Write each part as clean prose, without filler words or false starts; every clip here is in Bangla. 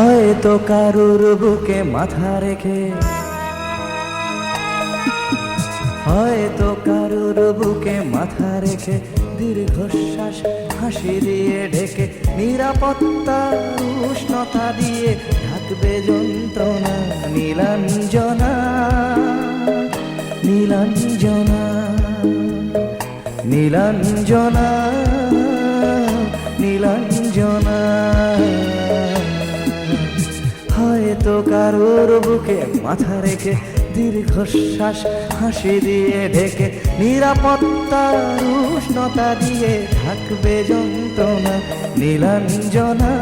হয়তো কারুর বুকে মাথা রেখে, হয়তো কারুর বুকে মাথা রেখে দীর্ঘশ্বাস হাসি দিয়ে ঢেকে নিরাপত্তা উষ্ণতা দিয়ে ঢাকবে যন্ত্রণা নীলাঞ্জনা নীলাঞ্জনা নীলাঞ্জনা নীলাঞ্জনা। হয়তো কারোর বুকে মাথা রেখে দীর্ঘশ্বাস হাসি দিয়ে ঢেকে নিরাপত্তার উষ্ণতা দিয়ে ঢাকবে যন্ত্রণা নীলাঞ্জনা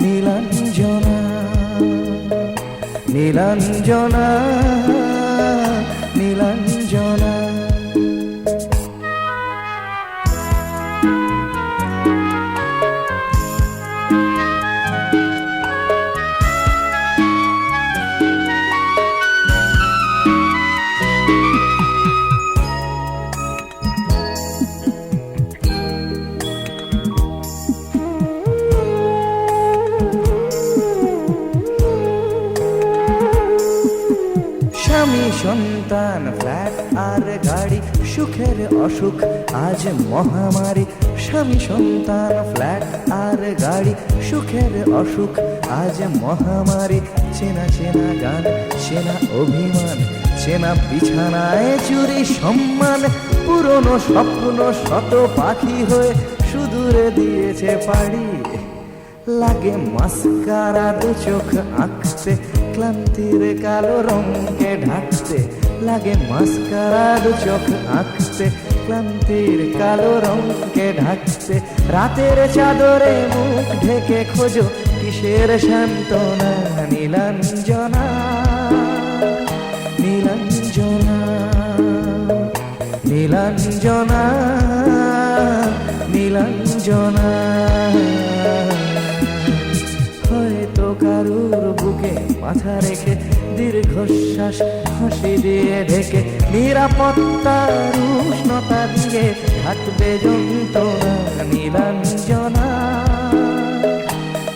নীলাঞ্জনা নীলাঞ্জনা নীলাঞ্জনা। স্বামী সন্তান ফ্ল্যাট আর গাড়ি সুখের অসুখ আজ মহামারী। স্বামী সন্তান ফ্ল্যাট আর গাড়ি সুখের অসুখ আজ মহামারী। চেনা চেনা গান চেনা অভিমান চেনা বিছানায় চুরি সম্মান পুরনো স্বপ্ন শত পাখি হয়ে সুদূরে দিয়েছে পাড়ি। লাগে মাস্কারা দু চোখ আঁকতে ক্লান্তির কালো রঙকে ঢাকতে। লাগে মাস্কারা দু চোখ আঁকতে ক্লান্তির কালো রঙকে ঢাকতে। রাতের চাদরে মুখ ঢেকে খোঁজো কিসের সান্ত্বনা নীলাঞ্জনা নীলাঞ্জনা নীলাঞ্জনা নীলাঞ্জনা। হয়তো কারুর বুকে মাথা রেখে দীর্ঘশ্বাস হাসি দিয়ে ঢেকে নিরাপত্তার উষ্ণতা দিয়ে ঢাকবে যন্ত্রণা নীলাঞ্জনা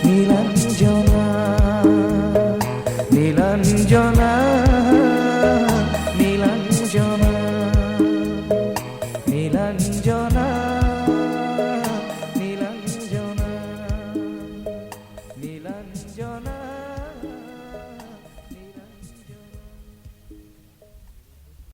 নীলাঞ্জনা নীলাঞ্জনা।